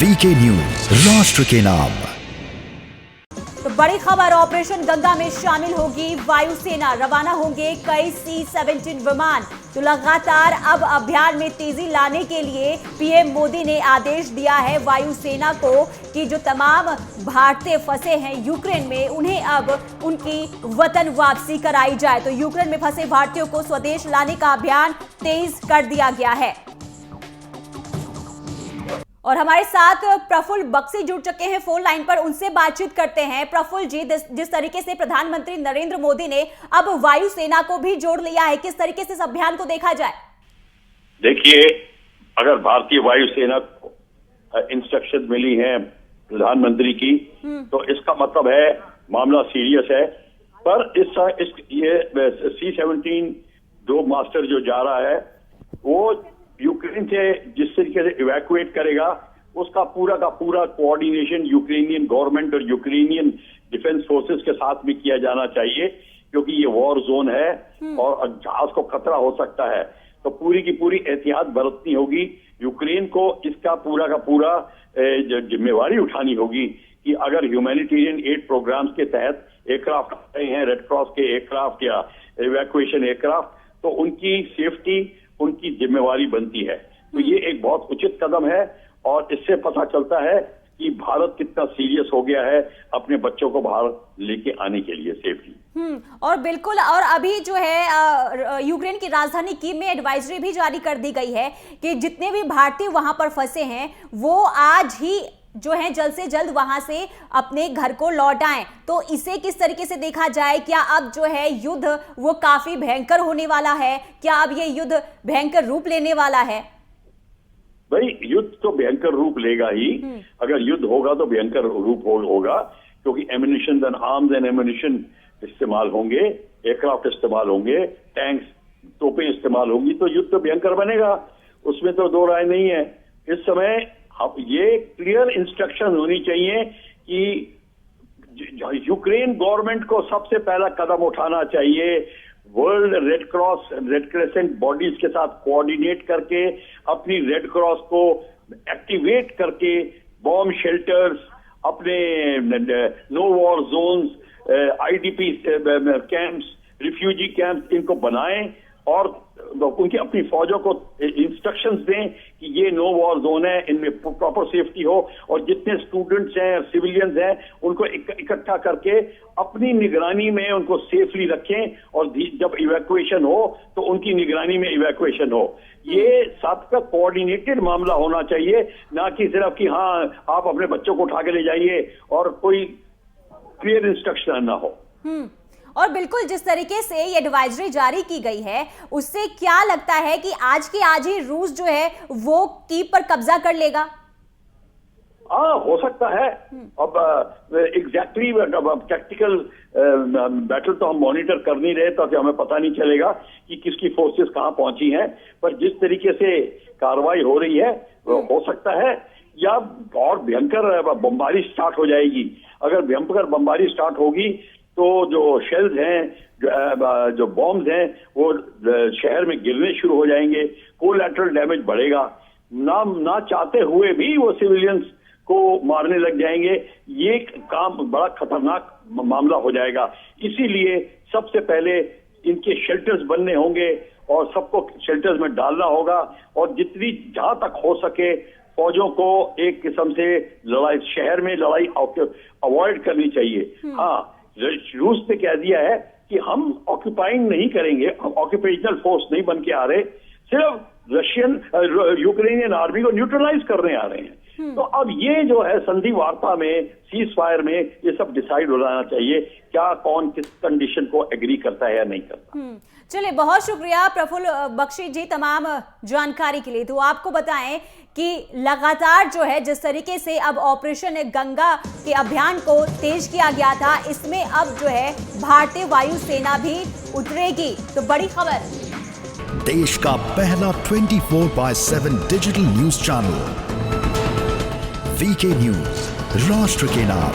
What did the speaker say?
VK news, राष्ट्र के नाम। तो बड़ी खबर, ऑपरेशन गंगा में शामिल होगी वायुसेना, रवाना होंगे कई C-17 विमान। तो लगातार अब अभियान में तेजी लाने के लिए पीएम मोदी ने आदेश दिया है वायुसेना को कि जो तमाम भारतीय फंसे हैं यूक्रेन में, उन्हें अब उनकी वतन वापसी कराई जाए। तो यूक्रेन में फंसे भारतीयों को स्वदेश लाने का अभियान तेज कर दिया गया है। और हमारे साथ प्रफुल्ल बख्शी जुड़ चुके हैं फोन लाइन पर, उनसे बातचीत करते हैं। प्रफुल्ल जी, जिस तरीके से प्रधानमंत्री नरेंद्र मोदी ने अब वायुसेना को भी जोड़ लिया है, किस तरीके से इस अभियान को देखा जाए? देखिए, अगर भारतीय वायुसेना को इंस्ट्रक्शन मिली है प्रधानमंत्री की, तो इसका मतलब है मामला सीरियस है। पर ये C-17 जो मास्टर जो जा रहा है, वो यूक्रेन से जिस तरीके से इवैक्यूएट करेगा, उसका पूरा का पूरा कोऑर्डिनेशन यूक्रेनियन गवर्नमेंट और यूक्रेनियन डिफेंस फोर्सेस के साथ में किया जाना चाहिए, क्योंकि ये वॉर जोन है और जहाज को खतरा हो सकता है। तो पूरी की पूरी एहतियात बरतनी होगी। यूक्रेन को इसका पूरा का पूरा जिम्मेवारी उठानी होगी कि अगर ह्यूमैनिटेरियन एड प्रोग्राम्स के तहत एयरक्राफ्ट आ रहे हैं, रेड क्रॉस के एयरक्राफ्ट या इवैक्यूएशन एयरक्राफ्ट, तो उनकी सेफ्टी उनकी जिम्मेवारी बनती है। तो ये एक बहुत उचित कदम है और इससे पता चलता है कि भारत कितना सीरियस हो गया है अपने बच्चों को बाहर लेके आने के लिए सेफली। और बिल्कुल, और अभी जो है यूक्रेन की राजधानी कीव में एडवाइजरी भी जारी कर दी गई है कि जितने भी भारतीय वहां पर फंसे हैं वो आज ही जो है जल्द से जल्द वहां से अपने घर को लौट आएं। तो इसे किस तरीके से देखा जाए? क्या अब जो है युद्ध वो काफी भयंकर होने वाला है? क्या अब ये युद्ध भयंकर रूप लेने वाला है? भाई, युद्ध तो भयंकर रूप लेगा ही। अगर युद्ध होगा तो भयंकर रूप होगा, क्योंकि ammunition and arms and ammunition इस्तेमाल होंगे, एयरक्राफ्ट इस्तेमाल होंगे, टैंक्स, तोपें इस्तेमाल होंगी, तो युद्ध तो भयंकर बनेगा, उसमें तो दो राय नहीं है। इस समय अब ये क्लियर इंस्ट्रक्शन होनी चाहिए कि यूक्रेन गवर्नमेंट को सबसे पहला कदम उठाना चाहिए, world red cross, red crescent bodies के साथ कोऑर्डिनेट करके अपनी रेड क्रॉस को एक्टिवेट करके बॉम्ब शेल्टर्स, अपने no war zones, IDP camps, refugee camps, इनको बनाएं और उनकी अपनी फौजों को इंस्ट्रक्शंस दें कि ये नो वॉर जोन है, इनमें प्रॉपर सेफ्टी हो, और जितने स्टूडेंट्स हैं, सिविलियंस हैं, उनको इकट्ठा करके अपनी निगरानी में उनको सेफली रखें, और जब इवैक्यूएशन हो तो उनकी निगरानी में इवैक्यूएशन हो। ये सबका कोऑर्डिनेटेड मामला होना चाहिए, ना कि सिर्फ कि हाँ आप अपने बच्चों को उठा के ले जाइए और कोई क्लियर इंस्ट्रक्शन ना हो। और बिल्कुल, जिस तरीके से ये एडवाइजरी जारी की गई है, उससे क्या लगता है कि आज के आज ही रूस जो है वो कीव पर कब्जा कर लेगा? हाँ, हो सकता है। अब एग्जैक्टली टैक्टिकल बैटल तो हम मॉनिटर कर नहीं रहे, तो हमें पता नहीं चलेगा कि किसकी फोर्सेस कहाँ पहुंची हैं। पर जिस तरीके से कार्रवाई हो रही है, हो सकता है या और भयंकर बमबारी स्टार्ट हो जाएगी। अगर भयंकर बमबारी स्टार्ट होगी तो जो शेल्स हैं, जो बॉम्ब्स हैं, वो शहर में गिरने शुरू हो जाएंगे, कोलैटरल डैमेज बढ़ेगा, ना चाहते हुए भी वो सिविलियंस को मारने लग जाएंगे। ये काम बड़ा खतरनाक मामला हो जाएगा। इसीलिए सबसे पहले इनके शेल्टर्स बनने होंगे और सबको शेल्टर्स में डालना होगा, और जितनी जहां तक हो सके फौजों को एक किस्म से लड़ाई, शहर में लड़ाई अवॉइड करनी चाहिए। हाँ, रूस ने कह दिया है कि हम ऑक्यूपाइंग नहीं करेंगे, हम ऑक्यूपेशनल फोर्स नहीं बन के आ रहे, सिर्फ यूक्रेनियन आर्मी को न्यूट्रलाइज करने आ रहे हैं। तो अब ये जो है संधि वार्ता में, सीज फायर में, ये सब डिसाइड हो जाना चाहिए क्या कौन किस कंडीशन को एग्री करता है या नहीं करता। चलिए, बहुत शुक्रिया प्रफुल्ल बख्शी जी तमाम जानकारी के लिए। तो आपको बताएं कि लगातार जो है जिस तरीके से अब ऑपरेशन गंगा के अभियान को तेज किया गया था, इसमें अब जो है भारतीय वायुसेना भी उतरेगी। तो बड़ी खबर, देश का पहला 24/7 digital news channel VK news, राष्ट्र के नाम।